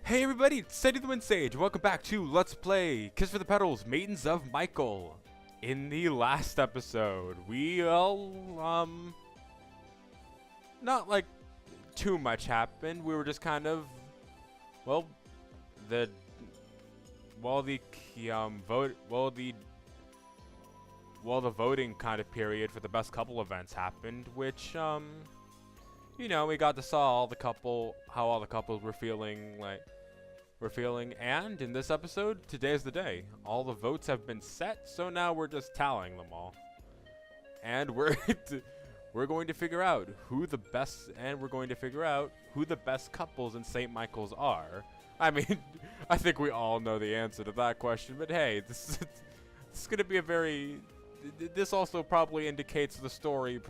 Hey everybody, it's Sadie the Wind Sage. Welcome back to Let's Play Kiss for the Petals, Maidens of Michael. In the last episode, we not like too much happened. We were just kind of, well, the voting kind of period for the best couple events happened, which you know, we got to saw how all the couples were feeling, and in this episode, today's the day. All the votes have been set, so now we're just tallying them all. And we're going to figure out who the best couples in St. Michael's are. I mean, I think we all know the answer to that question, but hey, this is going to be this also probably indicates the story,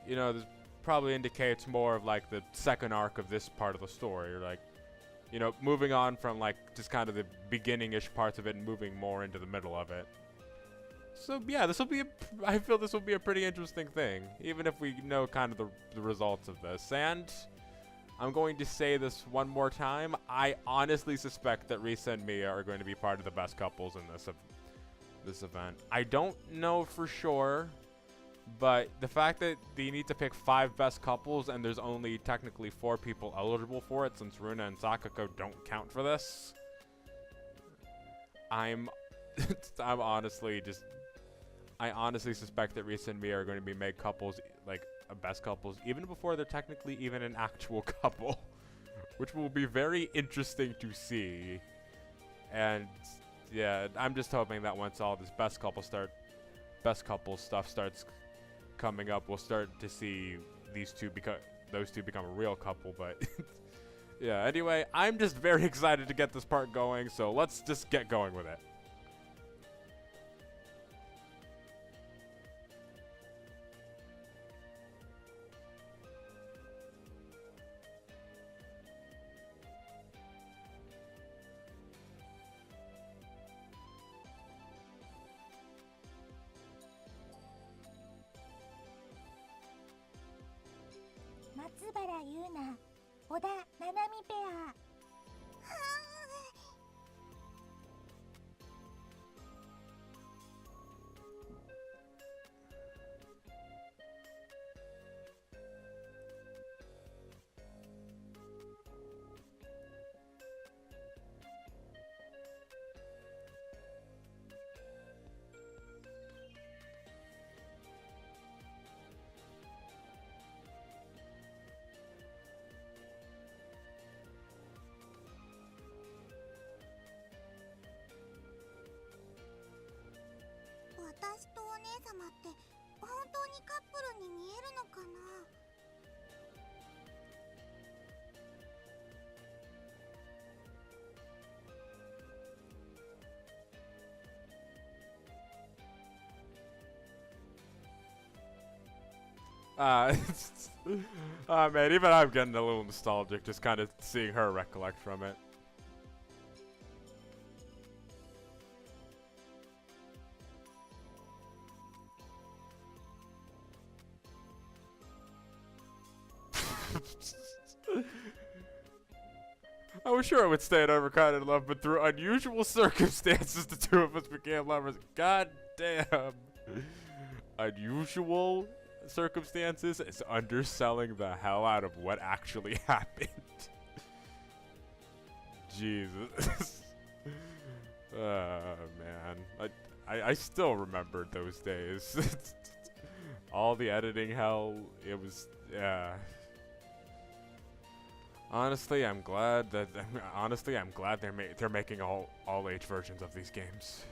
this probably indicates more of like the second arc of this part of the story, or like, you know, moving on from like just kind of the beginning-ish parts of it and moving more into the middle of it. So yeah, I feel this will be a pretty interesting thing, even if we know kind of the results of this. And I'm going to say this one more time, I honestly suspect that Risa and Mia are going to be part of the best couples in this event. I don't know for sure, but the fact that they need to pick 5 best couples and there's only technically 4 people eligible for it, since Runa and Sakako don't count for this, I honestly suspect that Risa and Mia are going to be made couples, like best couples, even before they're technically even an actual couple, which will be very interesting to see. And yeah, I'm just hoping that once all this best couple stuff starts coming up, we'll start to see those two become a real couple. But yeah, anyway, I'm just very excited to get this part going, so let's just get going with it. Man, even I'm getting a little nostalgic just kind of seeing her recollect from it. I was sure I would stay in overcrowded love, but through unusual circumstances, the two of us became lovers. God damn. Unusual circumstances is underselling the hell out of what actually happened. Jesus. Man. I still remembered those days. All the editing hell, it was, yeah. Honestly, I'm glad they're making all age versions of these games.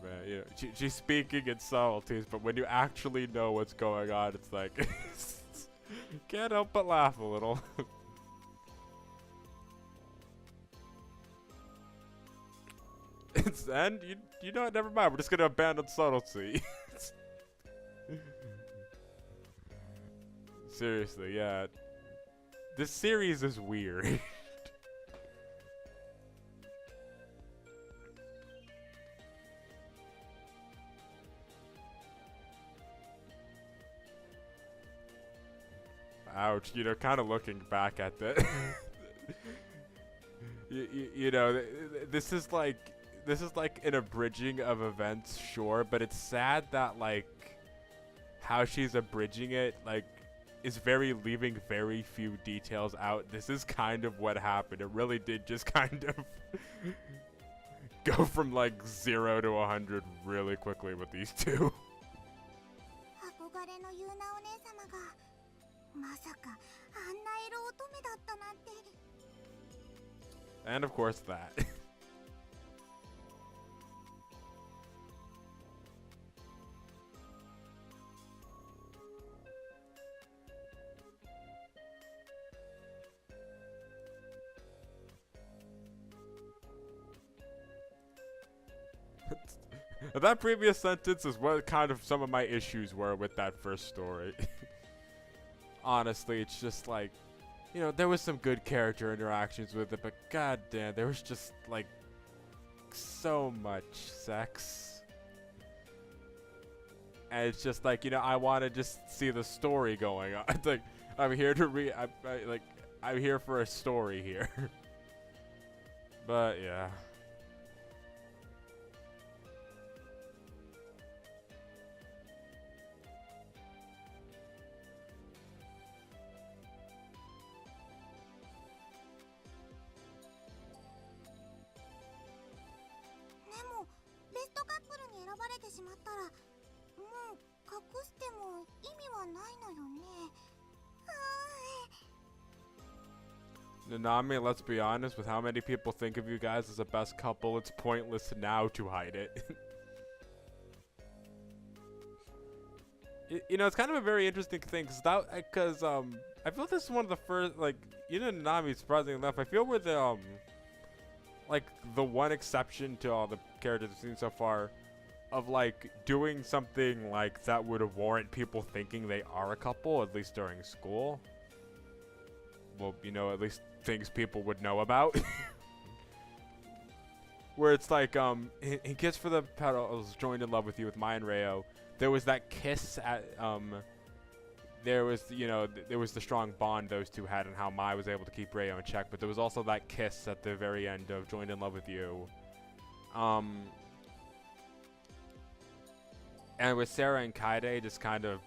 Man, you know, she's speaking in subtleties, but when you actually know what's going on, it's like can't help but laugh a little. And you know what? Never mind. We're just gonna abandon subtlety. Seriously, yeah. This series is weird. out, you know, kind of looking back at the you know, this is like an abridging of events, sure, but it's sad that like how she's abridging it like is leaving very few details out. This is kind of what happened. It really did just kind of go from like 0 to 100 really quickly with these two. And of course that. That previous sentence is what kind of some of my issues were with that first story. Honestly, it's just like, you know, there was some good character interactions with it, but goddamn, there was just like so much sex. And it's just like, you know, I want to just see the story going on. It's like, I'm here to I'm here for a story here. But yeah. Nanami, let's be honest, with how many people think of you guys as the best couple, it's pointless now to hide it. You know, it's kind of a very interesting thing, because I feel this is one of the first, like, you know, Nanami, surprisingly enough, I feel we're the, like, the one exception to all the characters we've seen so far of, like, doing something, like, that would warrant people thinking they are a couple, at least during school. Well, you know, at least things people would know about. Where it's like, in Kiss for the Petals, Joined in Love with You with Mai and Reo, there was that kiss at, there was, you know, there was the strong bond those two had and how Mai was able to keep Reo in check, but there was also that kiss at the very end of Joined in Love with You. And with Sarah and Kaede, just kind of,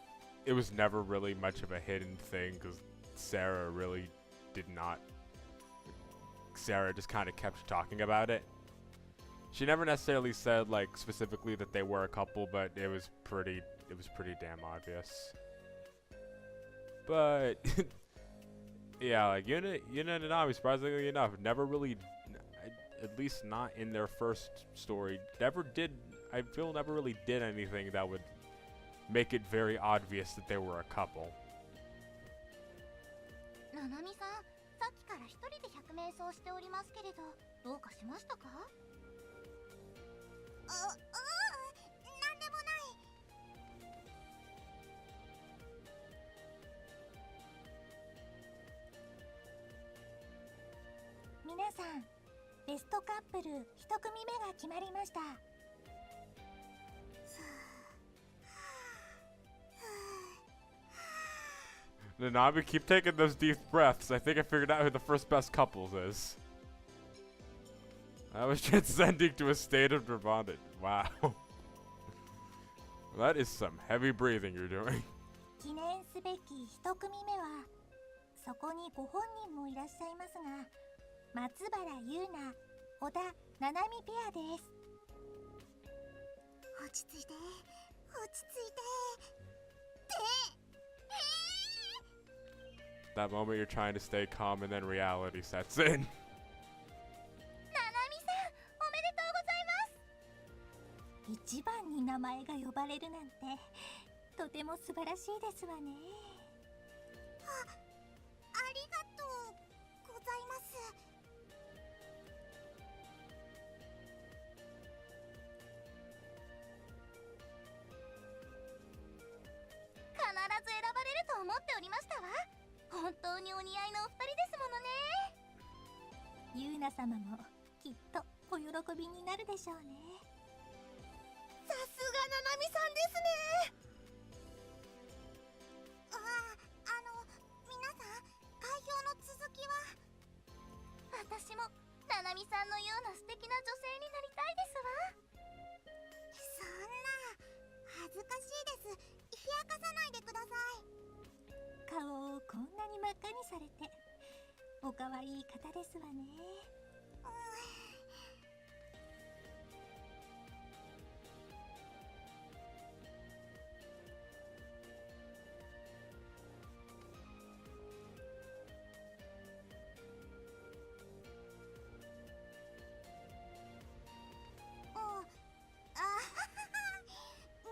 it was never really much of a hidden thing, because Sarah really did not. Sarah just kind of kept talking about it. She never necessarily said, like, specifically that they were a couple, but it was pretty damn obvious. But yeah, like Yuna and Nanami, surprisingly enough, never really, at least not in their first story, never really did anything that would make it very obvious that they were a couple. Nanami, keep taking those deep breaths. I think I figured out who the first best couples is. I was transcending to a state of nirvana. Wow. That is some heavy breathing you're doing. That moment you're trying to stay calm and then reality sets in. なみさんのような素敵な女性になりたいですわ。そんな恥ずかしいです。冷やかさないでください。顔をこんなに真っ赤にされておかわいい方ですわね。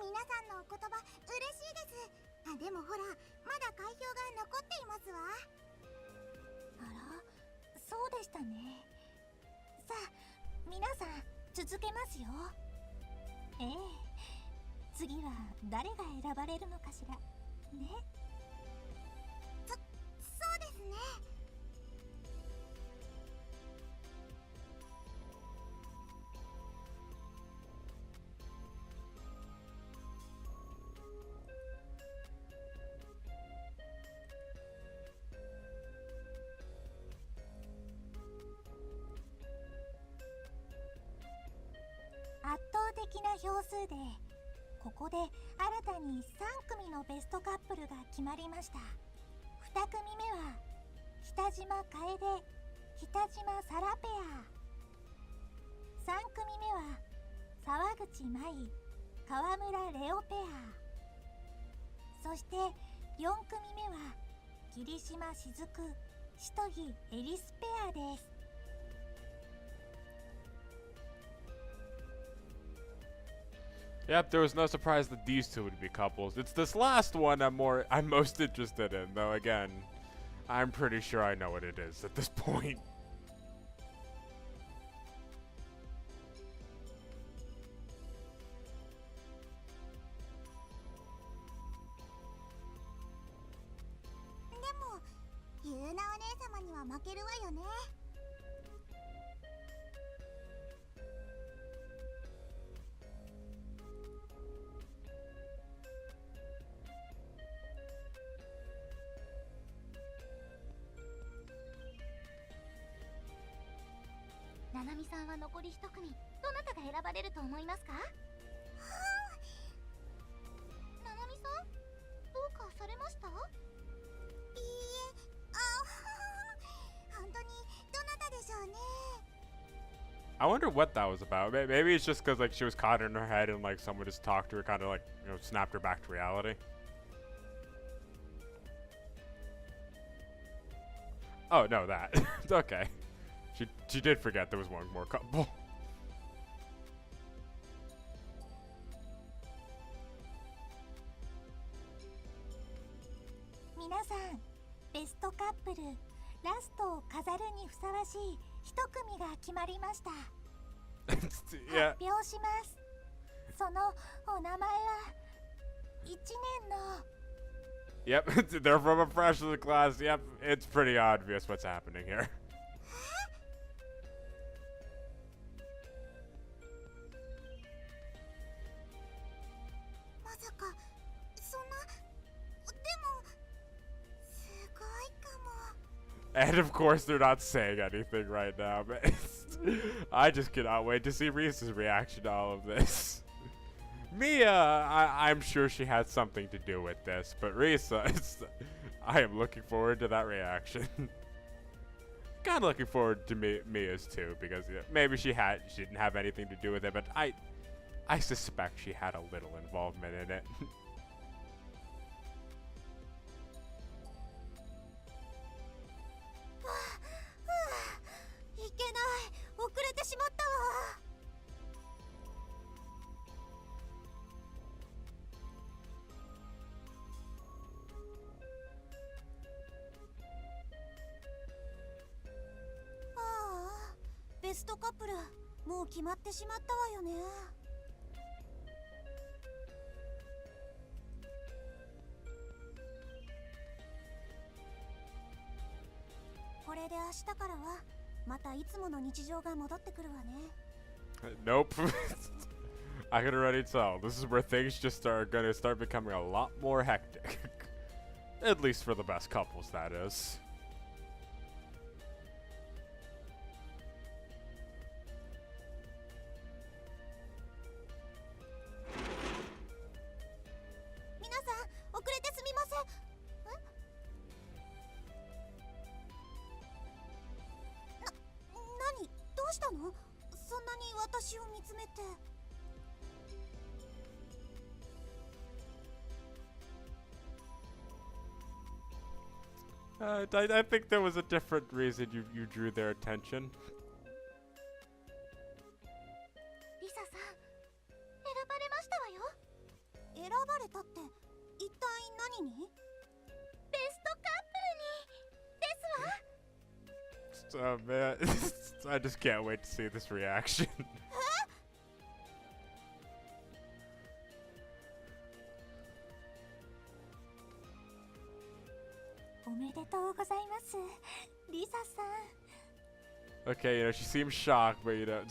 皆さんのお言葉嬉しいです。でもほら、まだ開票が残っていますわ。あら、そうでしたね。さあ、皆さん続けますよ。ええ、次は誰が選ばれるのかしらね。そうですね。圧倒的な票数でここで新たに3組のベストカップルが決まりました。2組目は北島楓、北島沙羅ペア。3組目は沢口舞、川村レオペア。そして4組目は霧島雫、しとぎエリスペアです。Yep, there was no surprise that these two would be couples. It's this last one I'm most interested in, though again, I'm pretty sure I know what it is at this point.ななみさんは残り1組、どなたが選ばれると思いますか？ななみさん、どうかされました？いいえ、本当にどなたでしょうね。I wonder what that was about. Maybe it's just because like she was caught in her head and like someone just talked to her, kind of like, you know, snapped her back to reality. Oh no, that. It's okay. She did forget there was one more couple. 皆さん、ベストカップルラストを飾るにふさわしい一組が決まりました。Yeah. 発表します。そのお名前は1年の Yep, they're from a freshman class. Yep, it's pretty obvious what's happening here. まさかそんな、でもすごいかも。 And of course, they're not saying anything right now, but I just cannot wait to see Risa's reaction to all of this. Mia, I'm sure she had something to do with this, but Risa, I am looking forward to that reaction. Kind of looking forward to Mia's too, because maybe she didn't have anything to do with it, but I suspect she had a little involvement in it. いけない、遅れてしまったわ。ベストカップルもう決まってしまったわよね。これで明日からはまたいつもの日常が戻ってくるわね。Nope. I can already tell. This is where things just are gonna start becoming a lot more hectic. At least for the best couples, that is. の？そんなに私を見つめて。I think there was a different reason you drew their attention. リサさん、選ばれましたわよ。選ばれたって一体何に？ベストカップルにですわ。Oh man, I just can't wait to see this reaction. おめでとうございます、リサさん。 Okay, you know, she seems shocked, but you know,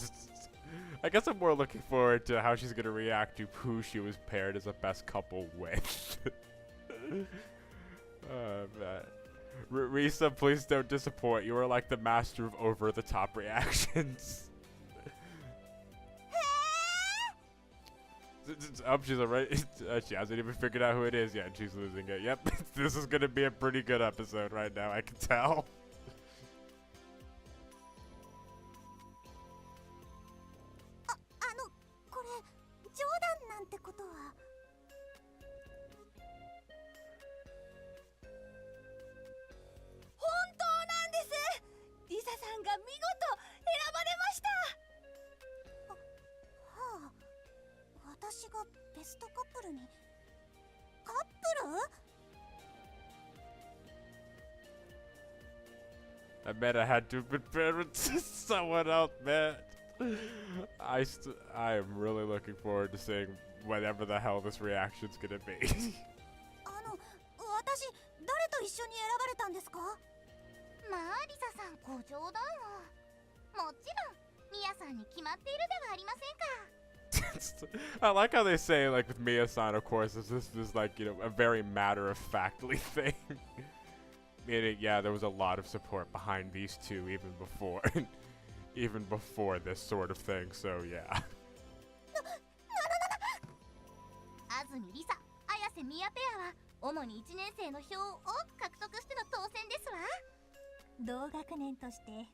I guess I'm more looking forward to how she's gonna react to who she was paired as a best couple with. Oh man. Risa, please don't disappoint. You are like the master of over-the-top reactions. She's already. She hasn't even figured out who it is yet, and she's losing it. Yep, this is gonna be a pretty good episode right now. I can tell. これ冗談なんてことは。本当なんです。リサさんが見事選ばれました。はあ、私がベストカップルに。カップル？ I meant I had to have been paired with someone else, man. I am really looking forward to seeing whatever the hell this reaction's gonna be. 私、誰と一緒に選ばれたんですか？まあ、リサさん、ご冗談を。もちろん、ミヤさんに決まっているではありませんか。I like how they say, like, with Mia-san, of course, this is like, you know, a very matter-of-factly thing. Meaning, yeah, there was a lot of support behind these two even before this sort of thing, so yeah. 安住リサ、綾瀬ミヤペアは主に1年生の票を獲得しての当選ですわ。同学年として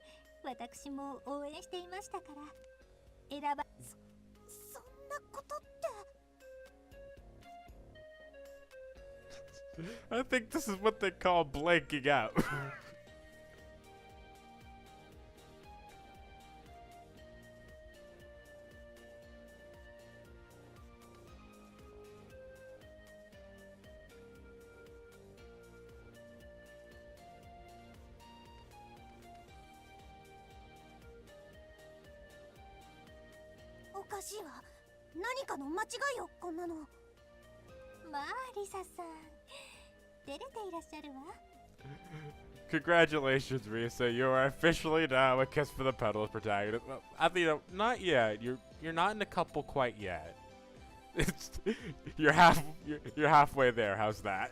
私も応援していましたから選ば。そんなことって。I think this is what they call blanking out. おかしいわ。何かの間違いよ、こんなの。まあ、リサさん、照れていらっしゃるわ。Congratulations, Risa. You are officially now a Kiss for the Petals protagonist. Well, you know, not yet. You're not in a couple quite yet. You're halfway there. How's that?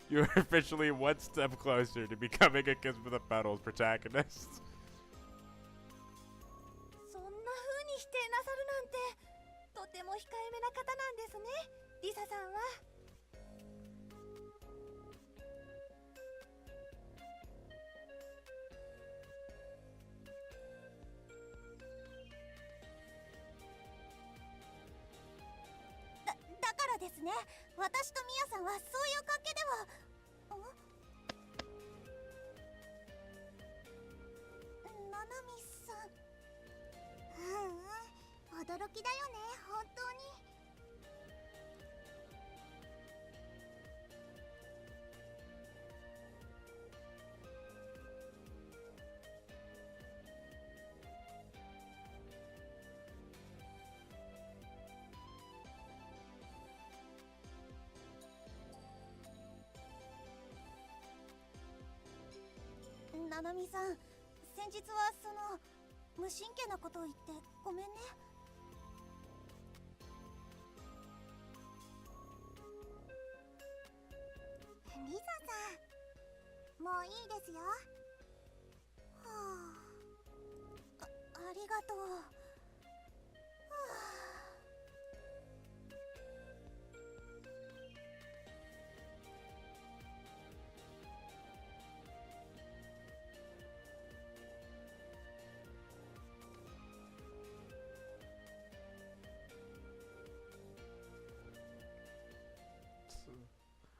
You're officially one step closer to becoming a Kiss for the Petals protagonist. そんな風に否定なさるなんて、とても控えめな方なんですね、リサさんは。だからですね、私とミヤさんはそういう関係では。ナナミさん。驚きだよね、本当に。ナナミさん、先日は無神経なことを言ってごめんね。リサさん、もういいですよ。はあ、ありがとう。はあ。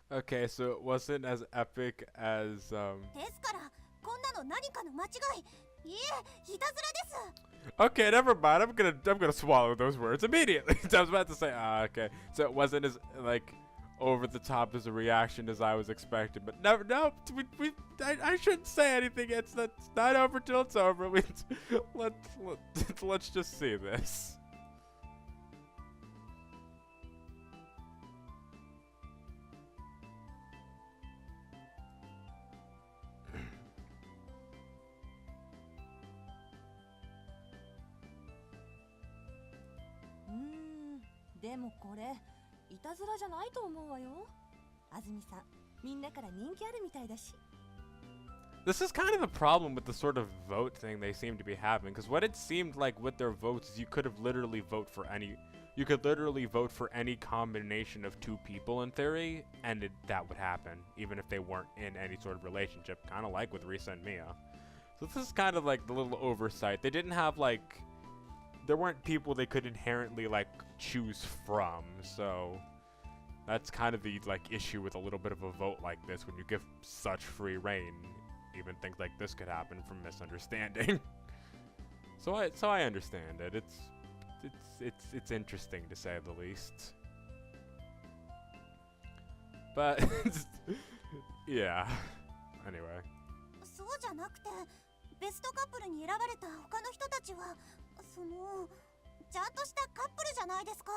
Okay, so it wasn't as epic as ですからこんなの何かの間違い、いえいたずらです。 Okay, never mind. I'm gonna swallow those words immediately. I was about to say, okay. So it wasn't as like over the top as a reaction as I was expecting, but no. I shouldn't say anything. It's not over till it's over. Let's just see this. Mm. でもこれいたずらじゃないと思うわよ。安住さん、みんなから人気あるみたいだし。This is kind of the problem with the sort of vote thing they seem to be having, because what it seemed like with their votes is you could literally vote for any combination of two people in theory, and that would happen, even if they weren't in any sort of relationship, kind of like with Risa and Mia. So this is kind of like the little oversight. They didn't have like, there weren't people they could inherently like choose from, so that's kind of the like issue with a little bit of a vote like this when you give such free reign. Even things like this could happen from misunderstanding. so I understand it. It's interesting to say the least. But yeah. Anyway. そうじゃなくて、ベストカップルに選ばれた他の人たちはそのちゃんとしたカップルじゃないですか。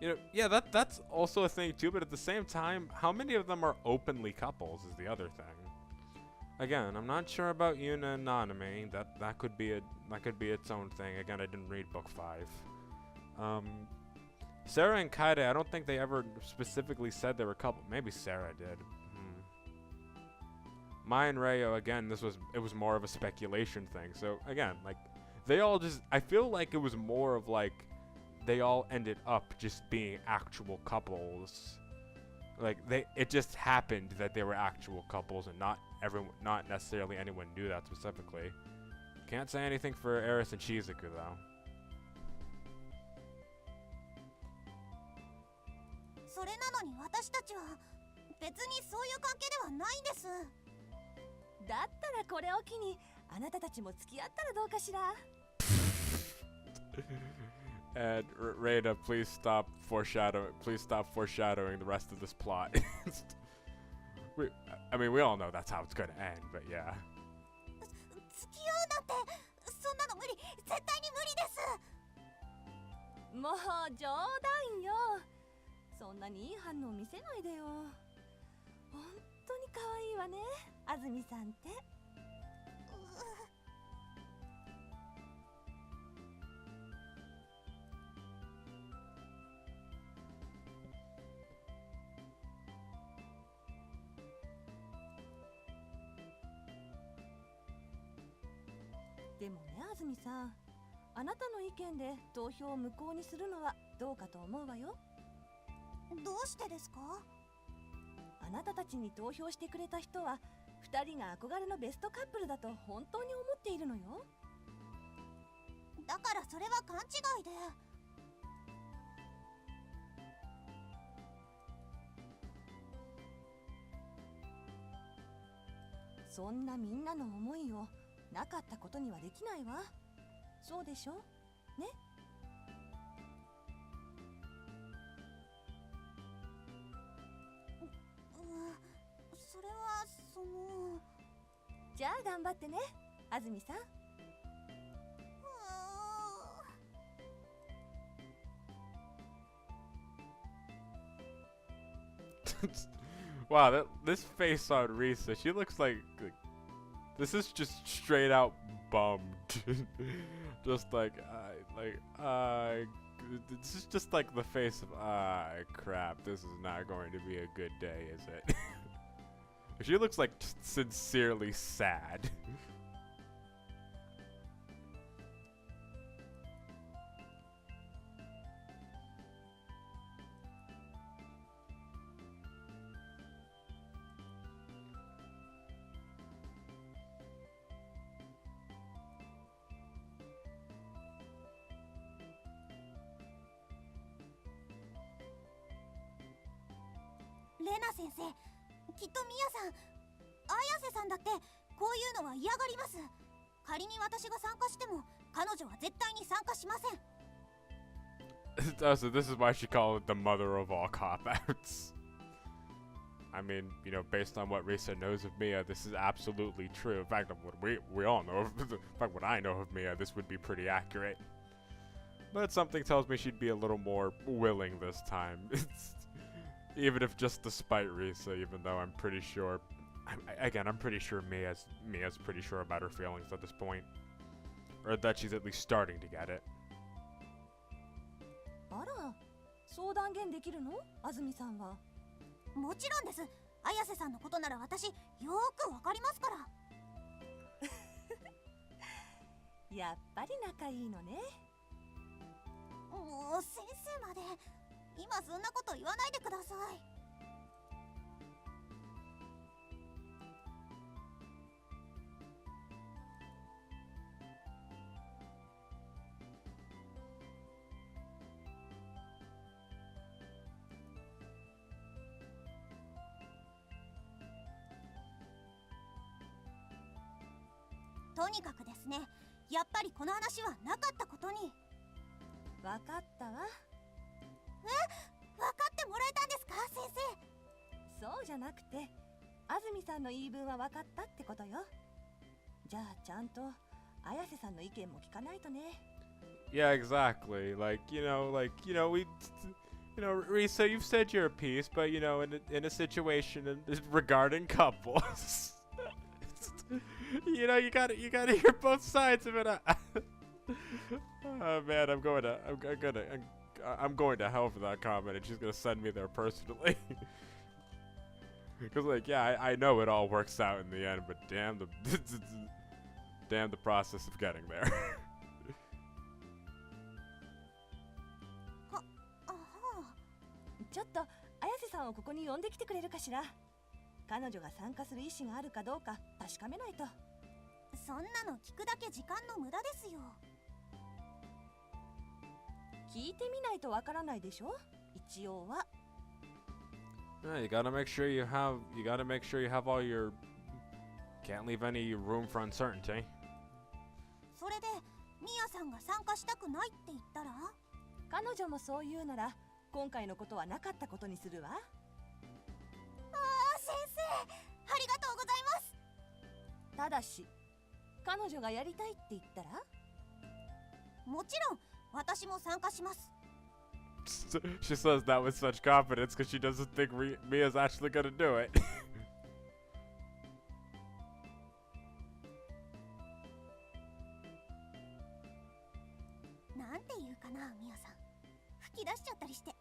You know, yeah, that's also a thing too, but at the same time, how many of them are openly couples is the other thing. Again, I'm not sure about Yuna and Nanami. That could be its own thing. Again, I didn't read book 5. Sarah and Kaide, I don't think they ever specifically said they were a couple. Maybe Sarah did. Mai and Reo, again, it was more of a speculation thing. So again, like they all just, I feel like it was more of like they all ended up just being actual couples. Like it just happened that they were actual couples, and not necessarily anyone knew that specifically. Can't say anything for Eris and Shizuku though. それなのに私たちは別にそういう関係ではないんです。だったらこれを機にあなたたちも付き合ったらどうかしら。And Rada, please stop foreshadowing the rest of this plot. I mean, we all know that's how it's gonna end, but yeah. 付き合うなんてそんなの無理、絶対に無理です。もう冗談よ。そんなにいい反応見せないでよ。本当に可愛いわね、安住さんって。でもね、安住さん、あなたの意見で投票を無効にするのはどうかと思うわよ。どうしてですか？あなたたちに投票してくれた人は2人が憧れのベストカップルだと本当に思っているのよ。だからそれは勘違いで。そんなみんなの思いをなかったことにはできないわ。そうでしょ？ね？それはその。じゃあ頑張ってね、安住さん。Wow, this face on Risa, she looks like this is just straight out bummed. Just like this is just like the face of crap, this is not going to be a good day, is it? She looks like sincerely sad. レナ先生、きっとミヤさん、綾瀬さんだってこういうのは嫌がります。仮に私が参加しても彼女は絶対に参加しません。So this is why she called it the mother of all cop-outs. I mean, you know, based on what Risa knows of Mia, this is absolutely true. In fact, what we all know, in fact, what I know of Mia, this would be pretty accurate. But something tells me she'd be a little more willing this time. Even if just despite Risa, even though I'm pretty sure... I'm pretty sure Mia's pretty sure about her feelings at this point. Or that she's at least starting to get it. あら、そう断言できるの？安住さんは。もちろんです。綾瀬さんのことなら私よーくわかりますから。やっぱり仲いいのね。もう先生まで今そんなこと言わないでください。とにかくですね、やっぱりこの話はなかったことに。わかったわ。わかってもらえたんですか、先生。そうじゃなくて、安住さんの言い分は分かったってことよ。じゃあちゃんと綾瀬さんの意見も聞かないとね。Yeah, exactly. Risa, you've said your piece, but in a situation regarding couples, you gotta hear both sides of it. Oh man, I'm going to hell for that comment, and she's gonna send me there personally. Because I know it all works out in the end, but damn the process of getting there. ちょっと綾瀬さんをここに呼んできてくれるかしら。彼女が参加する意思があるかどうか確かめないと。そんなの聞くだけ時間の無駄ですよ。聞いてみないとわからないでしょ、一応は。You gotta make sure you have all your... Can't leave any room for uncertainty. それでミヤさんが参加したくないって言ったら？彼女もそう言うなら今回のことはなかったことにするわ。先生、ありがとうございます。ただし彼女がやりたいって言ったら？もちろん私も参加します。She says that with such confidence because she doesn't think Mia's actually gonna do it. なんて言うかな、ミヤさん。吹き出しちゃったりして。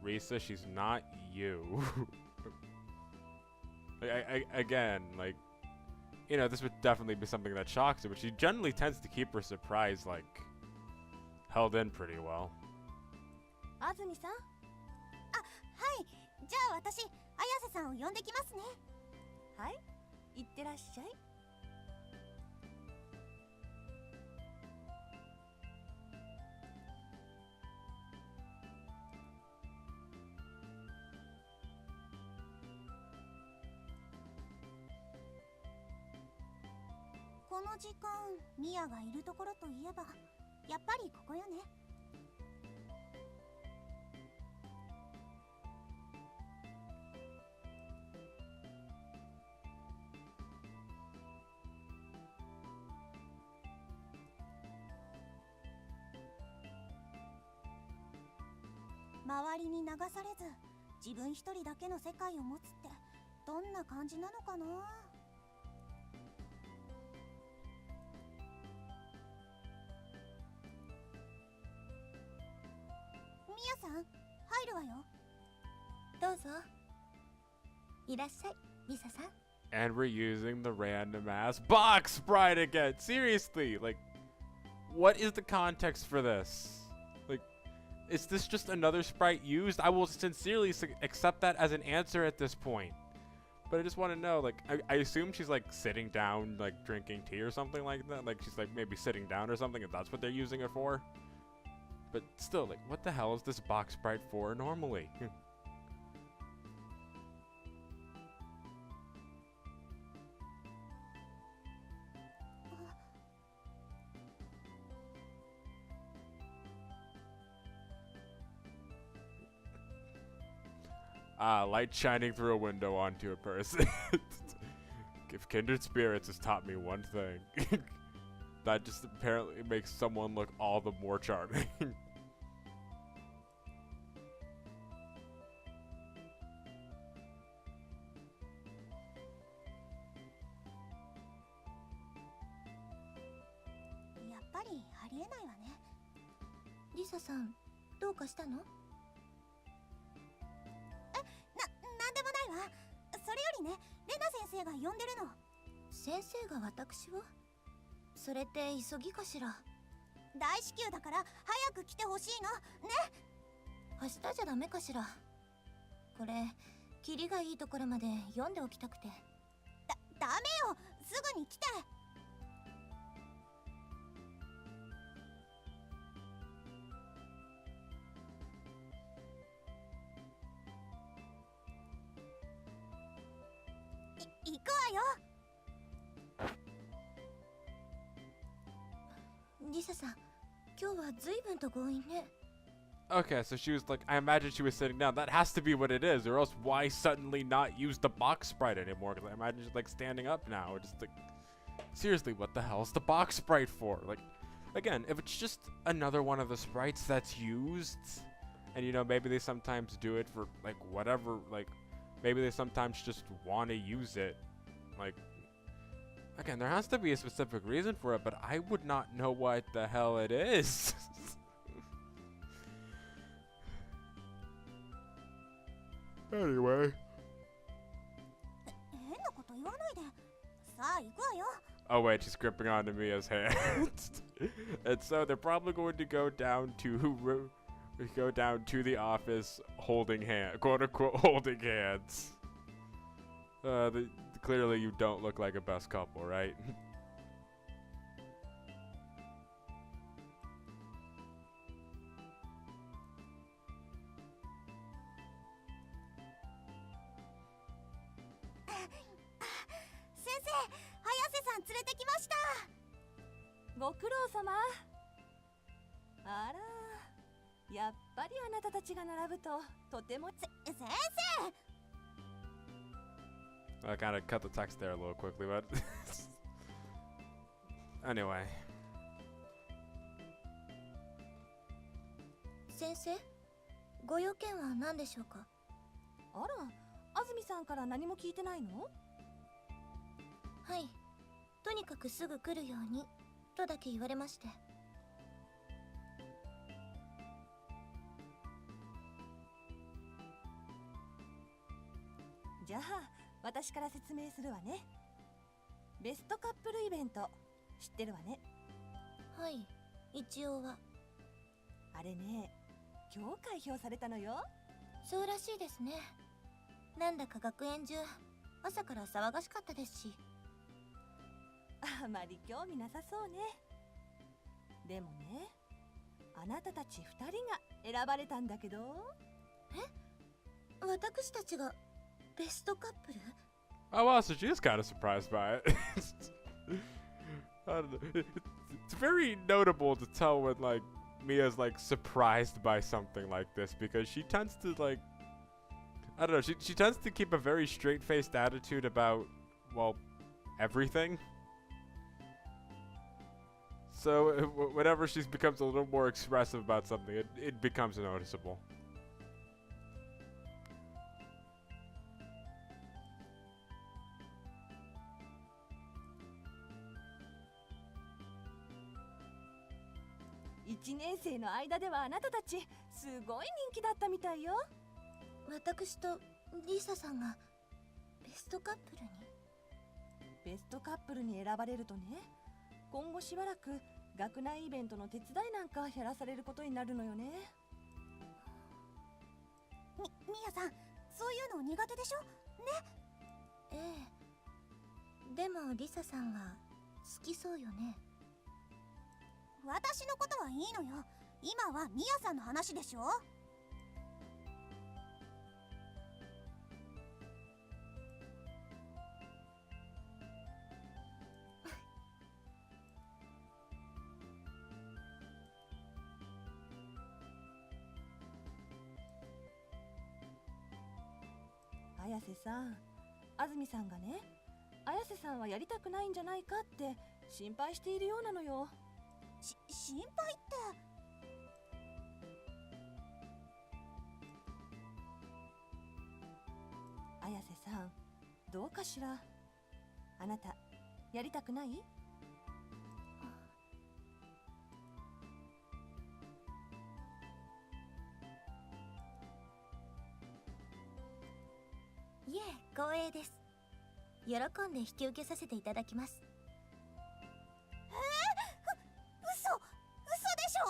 Risa, she's not you. Again, this would definitely be something that shocks her, but she generally tends to keep her surprise, held in pretty well. 安住さん？はい、じゃあ私、綾瀬さんを呼んできますね。はい、いってらっしゃい。この時間、ミヤがいるところといえば、やっぱりここよね。周りに流されず、自分一人だけの世界を持つってどんな感じなのかな。ミヤさん、入るわよ。どうぞ。いらっしゃい、リサさん。And we're using the random ass box sprite again. Seriously, what is the context for this? Is this just another sprite used? I will sincerely accept that as an answer at this point. But I just want to know, I assume she's sitting down, drinking tea or something like that. She's maybe sitting down or something, if that's what they're using it for. But still, what the hell is this box sprite for normally? Light shining through a window onto a person. If kindred spirits has taught me one thing, that just apparently makes someone look all the more charming. やっぱりありえないわね。リサさん、どうかしたの？なんでもないわ。それよりね、レナ先生が呼んでるの。先生が私を？それって急ぎかしら？大至急だから早く来てほしいのね。明日じゃダメかしら？これキリがいいところまで読んでおきたくて。ダメよ、すぐに来て。行くわよ。リサさん、今日は随分と強引ね。 Okay, so she was like, I imagine she was sitting down. That has to be what it is, or else why suddenly not use the box sprite anymore? Because I imagine she's like standing up now. Or just like, seriously, what the hell is the box sprite for? Like, again, if it's just another one of the sprites that's used, and you know, maybe they sometimes do it for like whatever, like, maybe they sometimes just want to use it. Like, again, there has to be a specific reason for it, but I would not know what the hell it is. Anyway. 変なこと言わないで。さあ行くわよ。 Oh wait, she's gripping onto Mia's hands. And so they're probably going to go down to the office holding quote unquote holding hands. Clearly you don't look like a best couple, right? 先生、早瀬さん連れてきました。ご苦労様。あら、やっぱりあなたたちが並ぶととても。先生。 I kind of cut the text there a little quickly, but anyway. 先生、ご用件は何でしょうか？あら、安住さんから何も聞いてないの？はい、とにかくすぐ来るようにとだけ言われまして。じゃあ私から説明するわね。ベストカップルイベント知ってるわね。はい、一応は。あれね、今日開票されたのよ。そうらしいですね。なんだか学園中朝から騒がしかったですし。あまり興味なさそうね。でもね、あなたたち2人が選ばれたんだけど。え？私たちがベストカップル？ Oh wow, so she is kind of surprised by it. I don't know. It's very notable to tell when like Mia's like surprised by something like this, because she tends to like, I don't know, she tends to keep a very straight-faced attitude about, well, everything. So whenever she becomes a little more expressive about something, it becomes noticeable. 1年生の間ではあなたたちすごい人気だったみたいよ。私とリサさんがベストカップルに？ベストカップルに選ばれるとね、今後しばらく学内イベントの手伝いなんかやらされることになるのよね。ミヤさん、そういうの苦手でしょ？ね。ええ。でもリサさんは好きそうよね。私のことはいいのよ。今はミヤさんの話でしょ。綾瀬さん、安住さんがね、綾瀬さんはやりたくないんじゃないかって心配しているようなのよ。心配って。綾瀬さん、どうかしら。あなたやりたくない？いえ、光栄です。喜んで引き受けさせていただきます。嘘でしょ。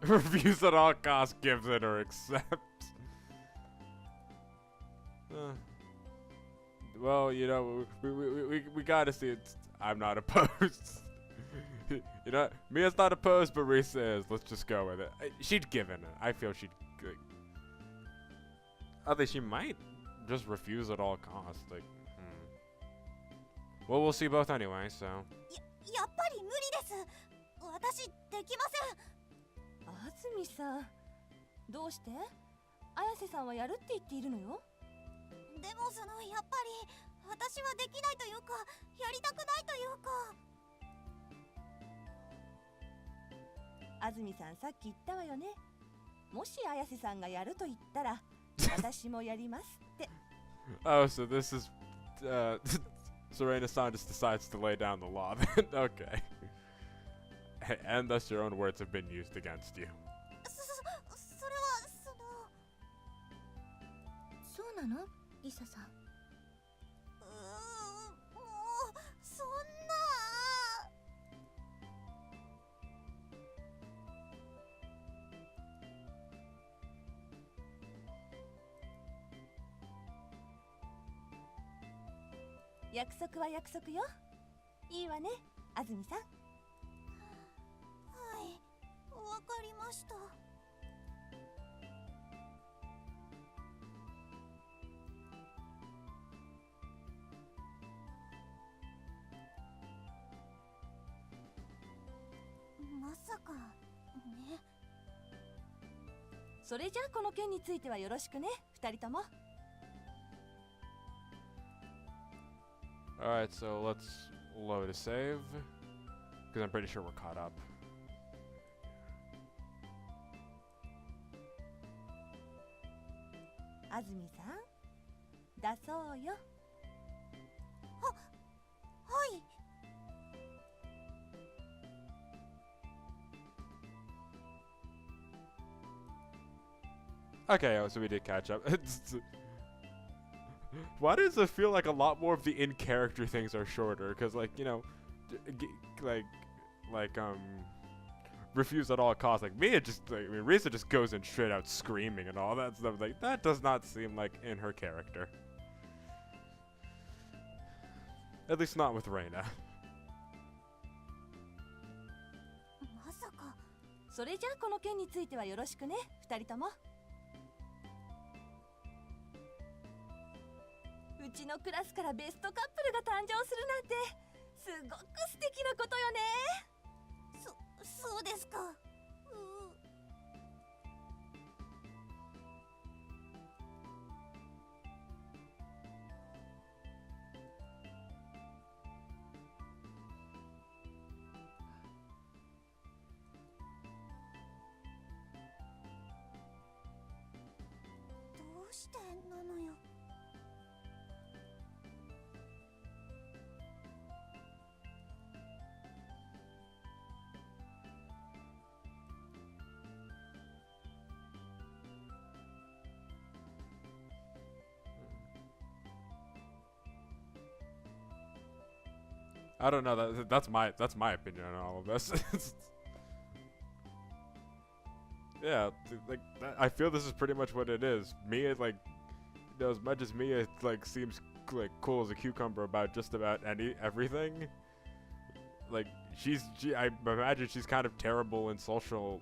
Refuse at all costs, gives it or accepts. Well, you know, we gotta see it. I'm not opposed. You know, Mia's not opposed, but Risa is. Let's just go with it. She'd given it. I feel she'd. Like, I think she might just refuse at all costs. Like, Well, we'll see both anyway, so. やっぱり無理です。私できません。安住さん、どうして？綾瀬さんはやるって言っているのよ。でもやっぱり私はできないというか、やりたくないというか。安住さん、さっき言ったわよね。もし綾瀬さんがやると言ったら私もやりますって。Oh, so this is Serena-san just decides to lay down the law then. Okay. And thus your own words have been used against you. それはそうなの、リサさん。もうそんな。約束は約束よ。いいわね、安住さん。はい、わかりました。まさかね。それじゃあこの件についてはよろしくね、二人とも。Alright, so let's load a save. Because I'm pretty sure we're caught up. 安住さん、出そうよ。はい。Okay, so we did catch up. Why does it feel like a lot more of the in-character things are shorter? Because, like, you know, refuse at all costs. Like, Mia just, like, I mean, Risa just goes in straight out screaming and all that stuff. Like, that does not seem like in her character. At least not with Reina. まさか。それじゃあこの件についてはよろしくね、二人とも。うちのクラスからベストカップルが誕生するなんてすごく素敵なことよね。そうですか。どうしてなのよ。I don't know. That's my opinion on all of this. Yeah, like I feel this is pretty much what it is. Mia, like, You know, as much as Mia like seems like cool as a cucumber about just about everything, like I imagine she's kind of terrible in social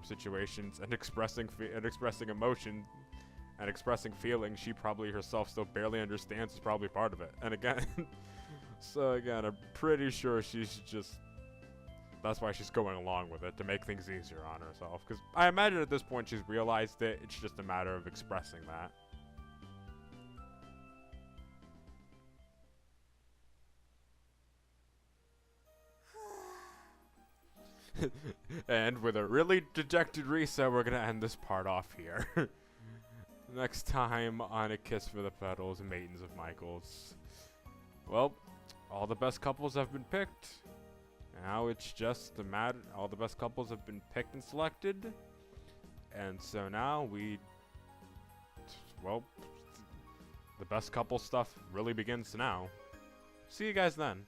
situations and expressing emotion and expressing feelings she probably herself still barely understands is probably part of it. And again, so again, I'm pretty sure she's just, that's why she's going along with it, to make things easier on herself. Because I imagine at this point she's realized it, it's just a matter of expressing that. And with a really dejected Risa, we're gonna end this part off here. Next time on A Kiss for the Petals, Maidens of Michaels. Well, all the best couples have been picked. Now it's just the matter. All the best couples have been picked and selected. And so now well, the best couple stuff really begins now. See you guys then.